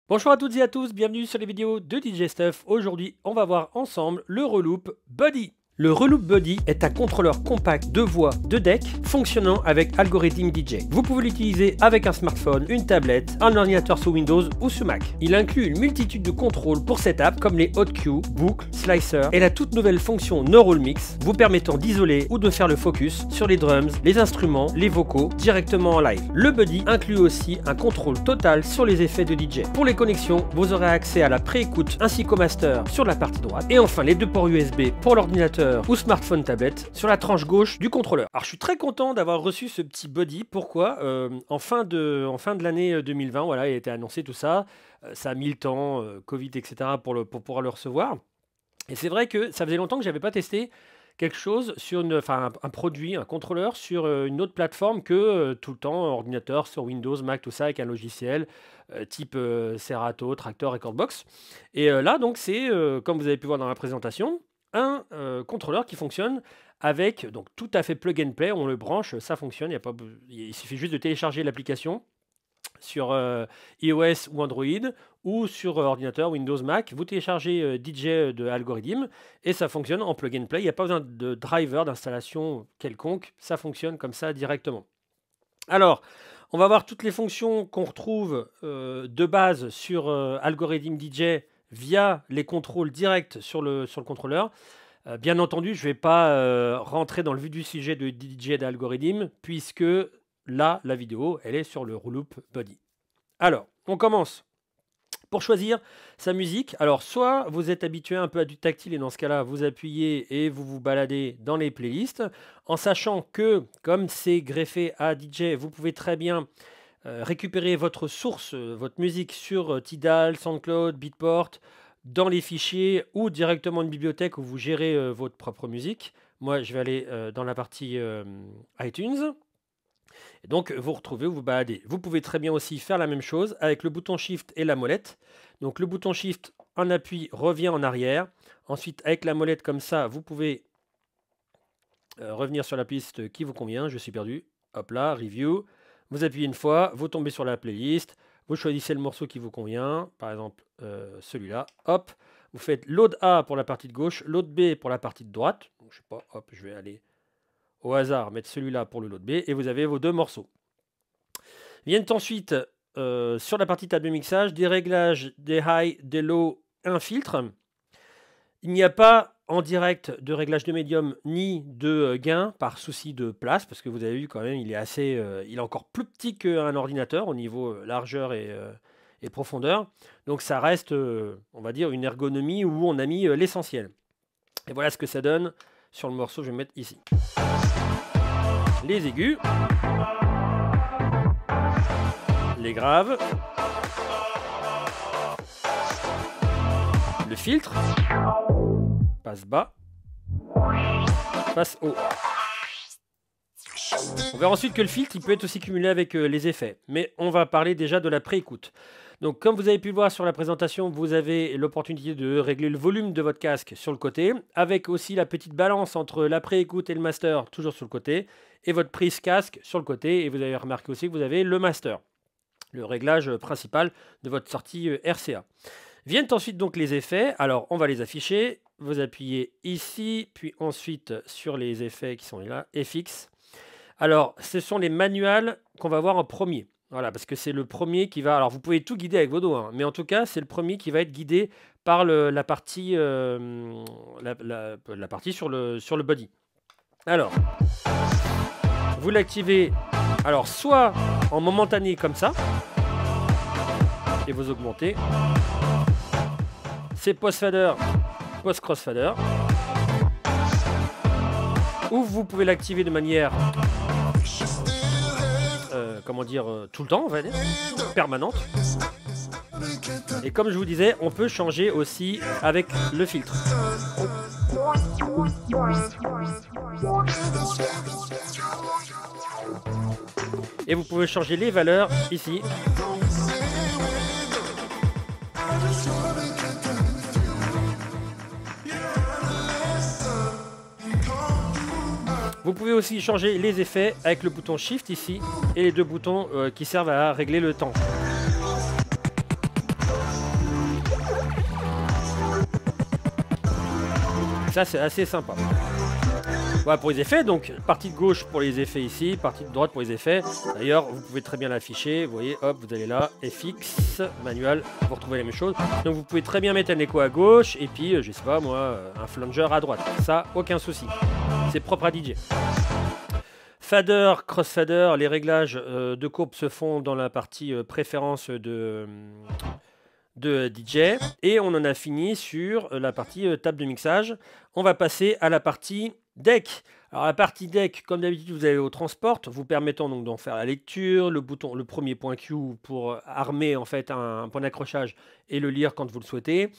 Bonjour à toutes et à tous, bienvenue sur les vidéos de DJ Stuff. Aujourd'hui, on va voir ensemble le Reloop Buddy. Le Reloop Buddy est un contrôleur compact de voix de deck fonctionnant avec algorithme DJ. Vous pouvez l'utiliser avec un smartphone, une tablette, un ordinateur sous Windows ou sous Mac. Il inclut une multitude de contrôles pour setup comme les hot cues, boucles, slicer et la toute nouvelle fonction Neural Mix vous permettant d'isoler ou de faire le focus sur les drums, les instruments, les vocaux directement en live. Le Buddy inclut aussi un contrôle total sur les effets de DJ. Pour les connexions, vous aurez accès à la pré-écoute ainsi qu'au master sur la partie droite et enfin les deux ports USB pour l'ordinateur ou smartphone tablette sur la tranche gauche du contrôleur. Alors je suis très content d'avoir reçu ce petit Buddy. Pourquoi en fin de l'année 2020, voilà, il a été annoncé tout ça. Ça a mis le temps, Covid, etc. pour pouvoir le recevoir. Et c'est vrai que ça faisait longtemps que j'avais pas testé quelque chose sur un produit, un contrôleur sur une autre plateforme que tout le temps, ordinateur, sur Windows, Mac, tout ça, avec un logiciel type Serato, Tractor, Recordbox. Et là, donc, c'est, comme vous avez pu voir dans la présentation, un contrôleur qui fonctionne avec, donc tout à fait plug and play, on le branche, ça fonctionne, il suffit juste de télécharger l'application sur iOS ou Android ou sur ordinateur Windows Mac, vous téléchargez DJ de Algorithm et ça fonctionne en plug and play, il n'y a pas besoin de driver, d'installation quelconque, ça fonctionne comme ça directement. Alors, on va voir toutes les fonctions qu'on retrouve de base sur Algorithm DJ via les contrôles directs sur le contrôleur. Bien entendu, je ne vais pas rentrer dans le vif du sujet de DJ d'Algorithm puisque là, la vidéo, elle est sur le Reloop Buddy. Alors, on commence. Pour choisir sa musique, alors soit vous êtes habitué un peu à du tactile et dans ce cas-là, vous appuyez et vous vous baladez dans les playlists, en sachant que, comme c'est greffé à DJ, vous pouvez très bien récupérer votre source, votre musique sur Tidal, SoundCloud, Beatport, dans les fichiers ou directement une bibliothèque où vous gérez votre propre musique. Moi, je vais aller dans la partie iTunes. Et donc, vous retrouvez, vous baladez. Vous pouvez très bien aussi faire la même chose avec le bouton Shift et la molette. Donc, le bouton Shift, en appui, revient en arrière. Ensuite, avec la molette comme ça, vous pouvez revenir sur la piste qui vous convient. Je suis perdu. Hop là, Review. Vous appuyez une fois, vous tombez sur la playlist. Vous choisissez le morceau qui vous convient. Par exemple, celui-là. Hop. Vous faites Load A pour la partie de gauche, Load B pour la partie de droite. Donc, je sais pas, hop, je vais aller au hasard, mettre celui-là pour le lot B, et vous avez vos deux morceaux. Viennent ensuite, sur la partie table de mixage, des réglages, des high, des low, un filtre. Il n'y a pas en direct de réglage de médium ni de gain par souci de place, parce que vous avez vu quand même, il est encore plus petit qu'un ordinateur au niveau largeur et profondeur. Donc ça reste, on va dire, une ergonomie où on a mis l'essentiel. Et voilà ce que ça donne sur le morceau, je vais mettre ici. Les aigus, les graves, le filtre, passe bas, passe haut. On verra ensuite que le filtre il peut être aussi cumulé avec les effets, mais on va parler déjà de la pré-écoute. Donc comme vous avez pu le voir sur la présentation, vous avez l'opportunité de régler le volume de votre casque sur le côté, avec aussi la petite balance entre la pré-écoute et le master toujours sur le côté, et votre prise casque sur le côté, et vous avez remarqué aussi que vous avez le master, le réglage principal de votre sortie RCA. Viennent ensuite donc les effets, alors on va les afficher, vous appuyez ici, puis ensuite sur les effets qui sont là, FX. Alors ce sont les manuels qu'on va voir en premier. Voilà, parce que c'est le premier qui va... Alors, vous pouvez tout guider avec vos doigts, hein, mais en tout cas, c'est le premier qui va être guidé par la partie sur le body. Alors, vous l'activez, alors, soit en momentané comme ça, et vous augmentez. C'est post-fader, post-crossfader. Ou vous pouvez l'activer de manière... tout le temps, on va dire, permanente. Et comme je vous disais, on peut changer aussi avec le filtre. Et vous pouvez changer les valeurs ici. Vous pouvez aussi changer les effets avec le bouton Shift ici et les deux boutons qui servent à régler le temps. ça, c'est assez sympa. Voilà pour les effets, donc partie de gauche pour les effets ici, partie de droite pour les effets. D'ailleurs, vous pouvez très bien l'afficher, vous voyez, hop, vous allez là, FX, manuel, vous retrouvez la même chose. Donc vous pouvez très bien mettre un écho à gauche, et puis, je sais pas moi, un flanger à droite. Ça, aucun souci. C'est propre à DJ. Fader, crossfader, les réglages de courbe se font dans la partie préférence de DJ. Et on en a fini sur la partie table de mixage. On va passer à la partie deck. Alors la partie deck, comme d'habitude, vous avez au transport, vous permettant donc d'en faire la lecture, le bouton, le premier point Q pour armer en fait un point d'accrochage et le lire quand vous le souhaitez.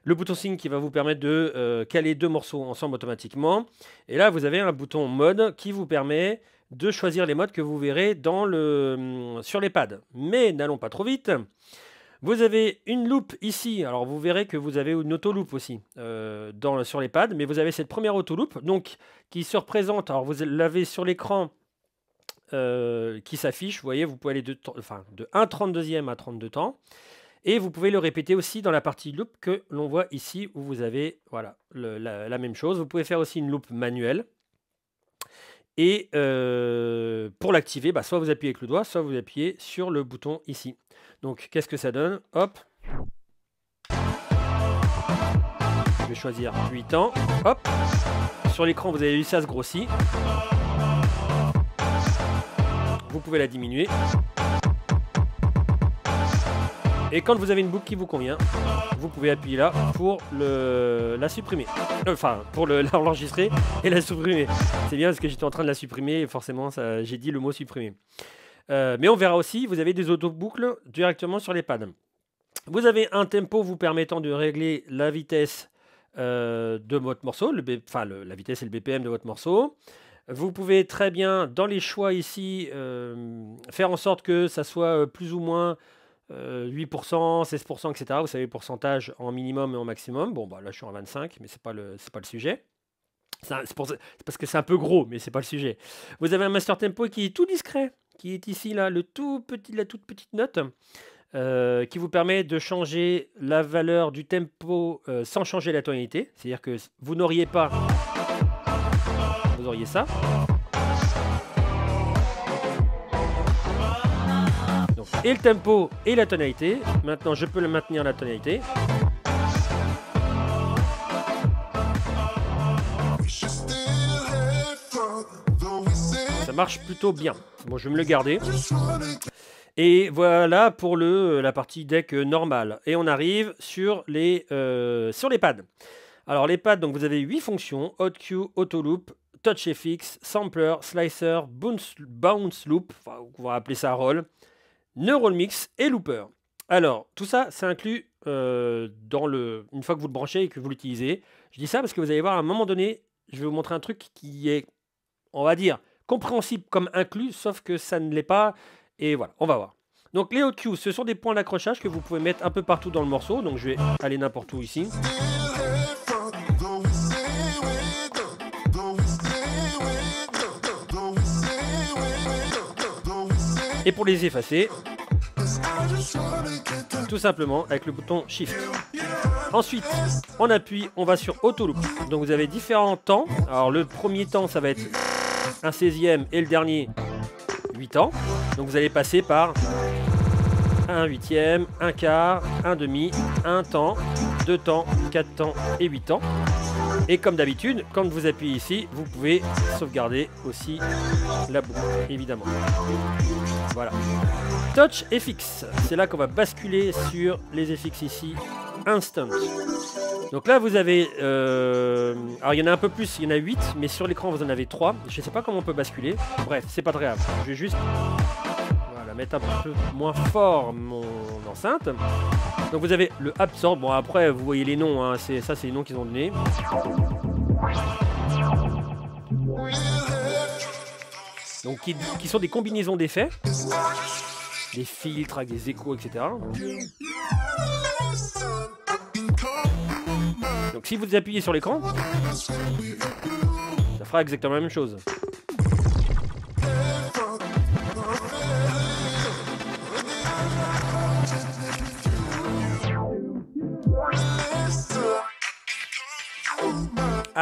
Le bouton sync qui va vous permettre de caler deux morceaux ensemble automatiquement. Et là, vous avez un bouton mode qui vous permet de choisir les modes que vous verrez sur les pads. Mais n'allons pas trop vite. Vous avez une loupe ici, alors vous verrez que vous avez une auto-loupe aussi sur les pads, mais vous avez cette première auto-loupe donc, qui se représente, alors vous l'avez sur l'écran qui s'affiche, vous voyez, vous pouvez aller de 1/32e à 32 temps, et vous pouvez le répéter aussi dans la partie loupe que l'on voit ici, où vous avez voilà, la même chose. Vous pouvez faire aussi une loupe manuelle, et pour l'activer, soit vous appuyez avec le doigt, soit vous appuyez sur le bouton ici. Donc, qu'est-ce que ça donne? Hop. Je vais choisir 8 ans. Hop. Sur l'écran, vous avez vu, ça se grossit. Vous pouvez la diminuer. Et quand vous avez une boucle qui vous convient, vous pouvez appuyer là pour la supprimer. Enfin, pour l'enregistrer et la supprimer. C'est bien parce que j'étais en train de la supprimer et forcément, j'ai dit le mot supprimer. Mais on verra aussi, vous avez des auto-boucles directement sur les pads. Vous avez un tempo vous permettant de régler la vitesse de votre morceau, la vitesse et le BPM de votre morceau. Vous pouvez très bien, dans les choix ici, faire en sorte que ça soit plus ou moins 8%, 16%, etc. Vous savez, pourcentage en minimum et en maximum. Bon, là, je suis en 25, mais c'est pas le sujet. C'est parce que c'est un peu gros, mais c'est pas le sujet. Vous avez un master tempo qui est tout discret, qui est ici, là, la toute petite note, qui vous permet de changer la valeur du tempo sans changer la tonalité. C'est-à-dire que vous n'auriez pas... Vous auriez ça. Donc, et le tempo et la tonalité. Maintenant, je peux le maintenir la tonalité. Ça marche plutôt bien. Bon, je vais me le garder. Et voilà pour la partie deck normale. Et on arrive sur les pads. Alors les pads, donc vous avez 8 fonctions: Hot Cue, Auto Loop, Touch FX, Sampler, Slicer, Bounce Loop, enfin, on va appeler ça Roll, Neural Mix et Looper. Alors tout ça, c'est inclus une fois que vous le branchez et que vous l'utilisez. Je dis ça parce que vous allez voir à un moment donné, je vais vous montrer un truc qui est, on va dire, compréhensible comme inclus, sauf que ça ne l'est pas. Et voilà, on va voir. Donc les hot cues, ce sont des points d'accrochage que vous pouvez mettre un peu partout dans le morceau. Donc je vais aller n'importe où ici. Et pour les effacer, tout simplement avec le bouton Shift. Ensuite, on appuie, on va sur Auto Loop. Donc vous avez différents temps. Alors le premier temps, ça va être un 16e et le dernier 8 ans. Donc vous allez passer par un 8e, un quart, un demi, un temps, 2 temps, 4 temps et 8 temps. Et comme d'habitude, quand vous appuyez ici, vous pouvez sauvegarder aussi la boucle, évidemment. Voilà. Touch FX, c'est là qu'on va basculer sur les FX ici, Instant. Donc là, vous avez... alors, il y en a un peu plus, il y en a 8, mais sur l'écran, vous en avez 3. Je ne sais pas comment on peut basculer. Bref, c'est pas très grave. Je vais juste mettre un peu moins fort mon enceinte. Donc vous avez le Absorb. Bon, après, vous voyez les noms. Hein. Ça, c'est les noms qu'ils ont donnés. Donc, qui sont des combinaisons d'effets. Des filtres avec des échos, etc. Donc si vous appuyez sur l'écran, ça fera exactement la même chose.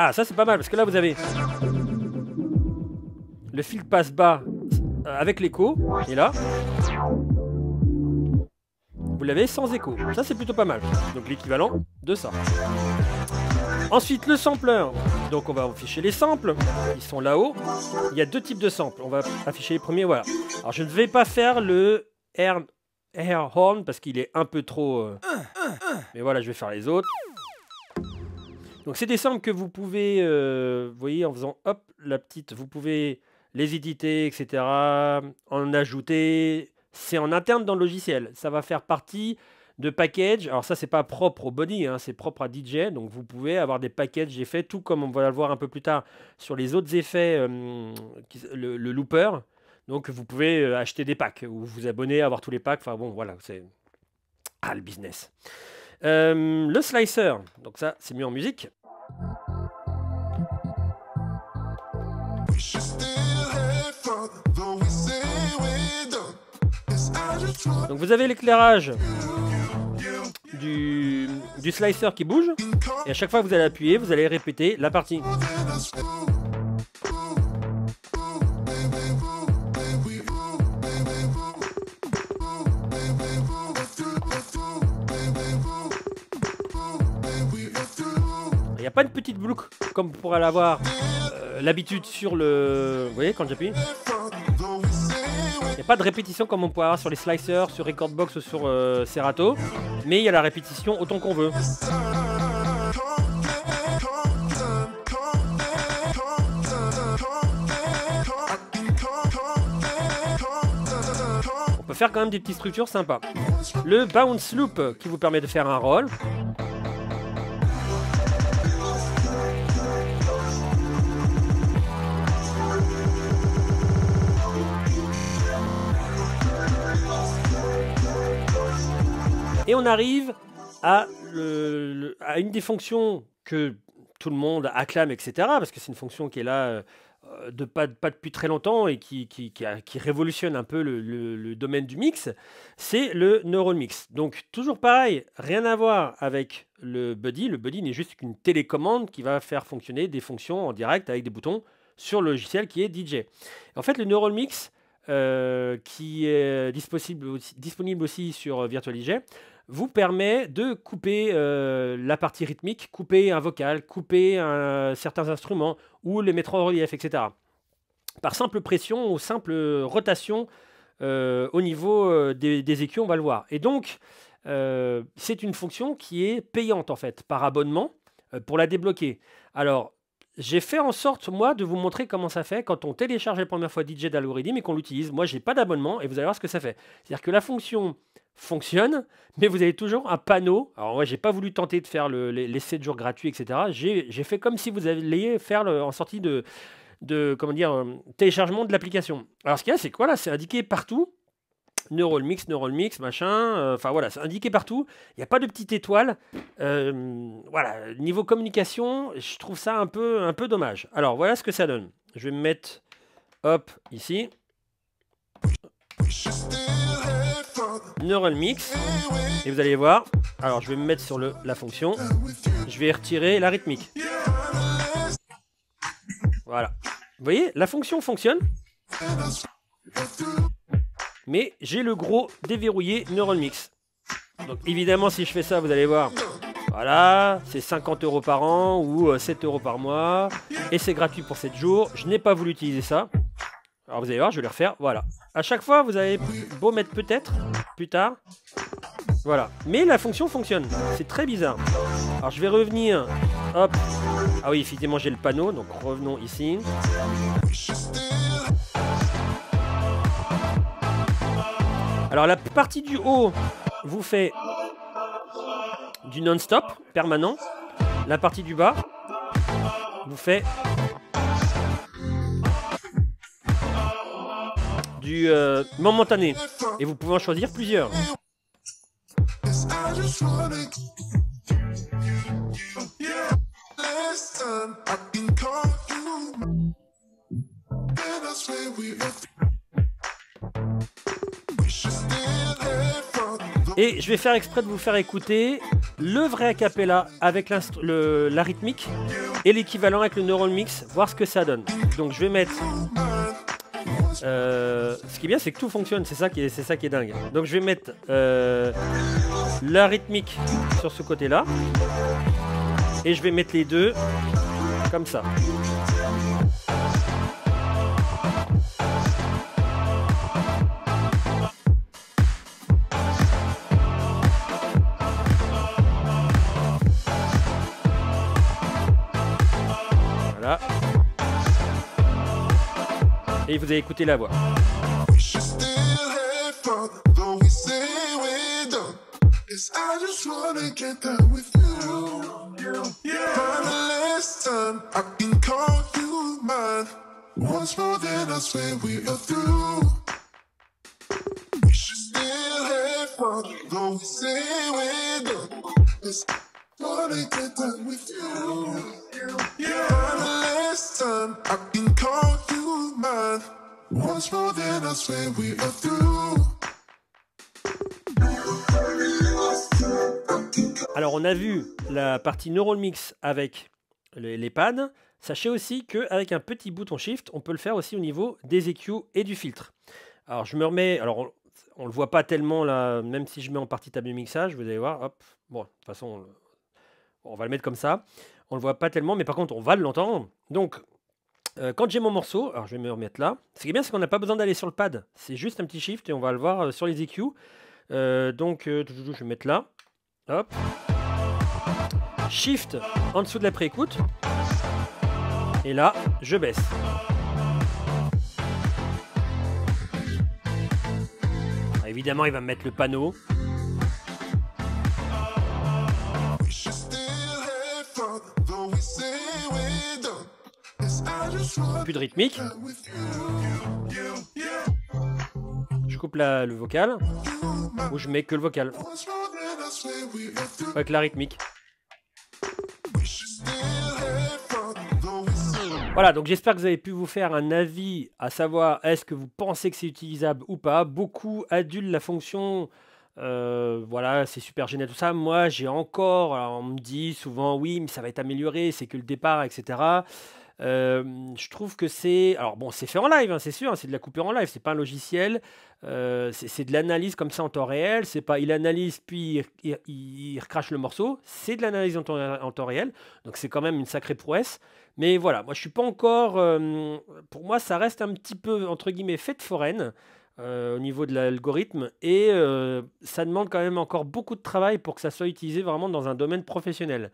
Ah, ça c'est pas mal, parce que là vous avez le fil passe bas avec l'écho, et là, vous l'avez sans écho. Ça c'est plutôt pas mal. Donc l'équivalent de ça. Ensuite le sampler. Donc on va afficher les samples. Ils sont là-haut. Il y a 2 types de samples. On va afficher les premiers, voilà. Alors je ne vais pas faire le air horn parce qu'il est un peu trop... Mais voilà, je vais faire les autres. Donc c'est des samples que vous pouvez, vous voyez, en faisant hop, la petite, vous pouvez les éditer, etc. En ajouter. C'est en interne dans le logiciel. Ça va faire partie de packages. Alors ça, c'est pas propre au body, hein, c'est propre à DJ. Donc vous pouvez avoir des packages d'effets, tout comme on va le voir un peu plus tard sur les autres effets, le looper. Donc vous pouvez acheter des packs ou vous abonner, avoir tous les packs. Enfin bon, voilà, c'est le business. Le slicer. Donc ça, c'est mieux en musique. Donc vous avez l'éclairage du slicer qui bouge, et à chaque fois que vous allez appuyer, vous allez répéter la partie. Il n'y a pas une petite boucle comme vous pourrez l'avoir l'habitude sur le... Vous voyez quand j'appuie ? Il n'y a pas de répétition comme on peut avoir sur les slicers, sur Recordbox ou sur Serato, mais il y a la répétition autant qu'on veut. On peut faire quand même des petites structures sympas. Le bounce loop qui vous permet de faire un roll. Et on arrive à une des fonctions que tout le monde acclame, etc. Parce que c'est une fonction qui est là pas depuis très longtemps et qui révolutionne un peu le domaine du mix. C'est le Neural Mix. Donc toujours pareil, rien à voir avec le Buddy. Le Buddy n'est juste qu'une télécommande qui va faire fonctionner des fonctions en direct avec des boutons sur le logiciel qui est DJ. En fait, le Neural Mix, qui est disponible aussi sur Virtual DJ, vous permet de couper la partie rythmique, couper un vocal, couper certains instruments ou les mettre en relief, etc. Par simple pression ou simple rotation au niveau des écus, on va le voir. Et donc, c'est une fonction qui est payante en fait, par abonnement, pour la débloquer. Alors, j'ai fait en sorte, moi, de vous montrer comment ça fait quand on télécharge la première fois DJ d'Algorithm et qu'on l'utilise. Moi, je n'ai pas d'abonnement et vous allez voir ce que ça fait. C'est-à-dire que la fonction fonctionne, mais vous avez toujours un panneau. Alors, moi, j'ai pas voulu tenter de faire les 7 jours gratuits, etc. J'ai fait comme si vous alliez faire en sortie de comment dire, téléchargement de l'application. Alors, ce qu'il y a, c'est que voilà, c'est indiqué partout. Neural Mix, machin, enfin voilà, c'est indiqué partout, il n'y a pas de petite étoile, voilà, niveau communication, je trouve ça un peu dommage. Alors voilà ce que ça donne, je vais me mettre, hop, ici, Neural Mix, et vous allez voir, alors je vais me mettre sur la fonction, je vais retirer la rythmique, voilà, vous voyez, la fonction fonctionne, mais j'ai le gros déverrouillé Neural Mix. Donc évidemment, si je fais ça, vous allez voir, voilà, c'est 50 € par an ou 7 € par mois, et c'est gratuit pour 7 jours. Je n'ai pas voulu utiliser ça. Alors vous allez voir, je vais le refaire, voilà. À chaque fois, vous avez beau mettre peut-être, plus tard, voilà. Mais la fonction fonctionne, c'est très bizarre. Alors je vais revenir, hop, ah oui, effectivement j'ai le panneau, donc revenons ici. Alors la partie du haut vous fait du non-stop, permanent. La partie du bas vous fait du momentané. Et vous pouvez en choisir plusieurs. Et je vais faire exprès de vous faire écouter le vrai a cappella avec la rythmique et l'équivalent avec le Neural Mix, voir ce que ça donne. Donc je vais mettre... ce qui est bien, c'est que tout fonctionne, c'est ça qui est dingue. Donc je vais mettre la rythmique sur ce côté-là. Et je vais mettre les deux comme ça. Voilà. Et vous avez écouté la voix. Alors on a vu la partie Neural Mix avec les pads. Sachez aussi qu'avec un petit bouton Shift, on peut le faire aussi au niveau des EQ et du filtre. Alors je me remets, alors on le voit pas tellement là, même si je mets en partie table de mixage, vous allez voir, hop, bon, de toute façon, on va le mettre comme ça. On le voit pas tellement, mais par contre, on va l'entendre. Donc, quand j'ai mon morceau, alors je vais me remettre là. Ce qui est bien, c'est qu'on n'a pas besoin d'aller sur le pad. C'est juste un petit Shift et on va le voir sur les EQ. Donc, je vais mettre là. Hop. Shift en dessous de la pré-écoute. Et là, je baisse. Alors, évidemment, il va me mettre le panneau. Plus de rythmique. Je coupe le vocal. Ou je mets que le vocal. Avec la rythmique. Voilà, donc j'espère que vous avez pu vous faire un avis à savoir est-ce que vous pensez que c'est utilisable ou pas. Beaucoup adulent la fonction, voilà, c'est super génial tout ça. Moi, j'ai encore, alors on me dit souvent oui, mais ça va être amélioré, c'est que le départ, etc. Je trouve que c'est... Alors bon, c'est fait en live, hein, c'est sûr, hein, c'est de la coupure en live, c'est pas un logiciel, c'est de l'analyse comme ça en temps réel, c'est pas il analyse puis il recrache le morceau, c'est de l'analyse en temps réel, donc c'est quand même une sacrée prouesse. Mais voilà, moi je suis pas encore... pour moi, ça reste un petit peu, entre guillemets, fête foraine au niveau de l'algorithme, et ça demande quand même encore beaucoup de travail pour que ça soit utilisé vraiment dans un domaine professionnel.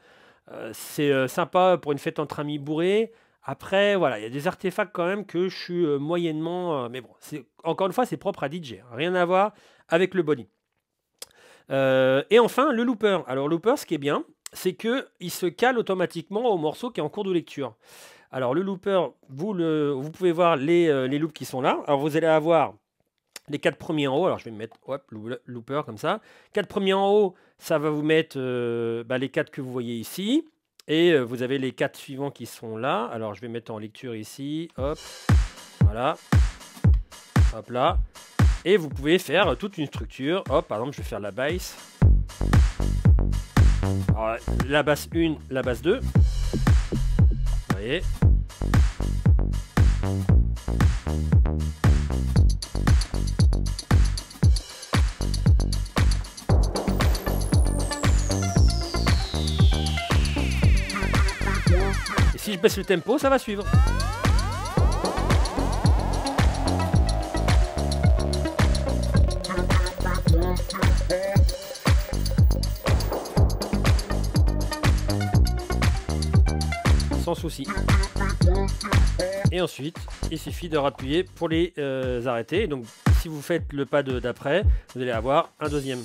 C'est sympa pour une fête entre amis bourrés. Après, voilà, il y a des artefacts quand même que je suis moyennement... mais bon, encore une fois, c'est propre à DJ. Rien à voir avec le body. Et enfin, le looper. Alors, le looper, ce qui est bien, c'est qu'il se cale automatiquement au morceau qui est en cours de lecture. Alors, le looper, vous pouvez voir les loops qui sont là. Alors, vous allez avoir les 4 premiers en haut. Alors, je vais me mettre hop, looper comme ça. 4 premiers en haut, ça va vous mettre les 4 que vous voyez ici. Et vous avez les 4 suivants qui sont là. Alors, je vais mettre en lecture ici. Hop. Voilà. Hop là. Et vous pouvez faire toute une structure. Hop, par exemple, je vais faire la bass. Alors, la basse 1, la basse 2. Vous voyez. Si je baisse le tempo, ça va suivre. Sans souci. Et ensuite, il suffit de rappuyer pour les arrêter. Donc, si vous faites le pas d'après, vous allez avoir un deuxième.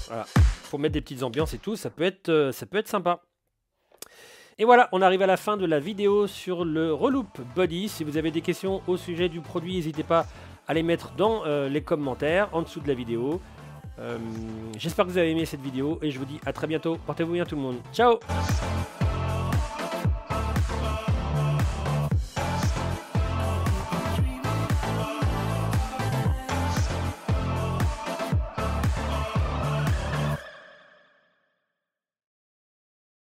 Voilà, pour mettre des petites ambiances et tout, ça peut être sympa. Et voilà, on arrive à la fin de la vidéo sur le Reloop Body. Si vous avez des questions au sujet du produit, n'hésitez pas à les mettre dans les commentaires en dessous de la vidéo. J'espère que vous avez aimé cette vidéo et je vous dis à très bientôt. Portez-vous bien tout le monde. Ciao!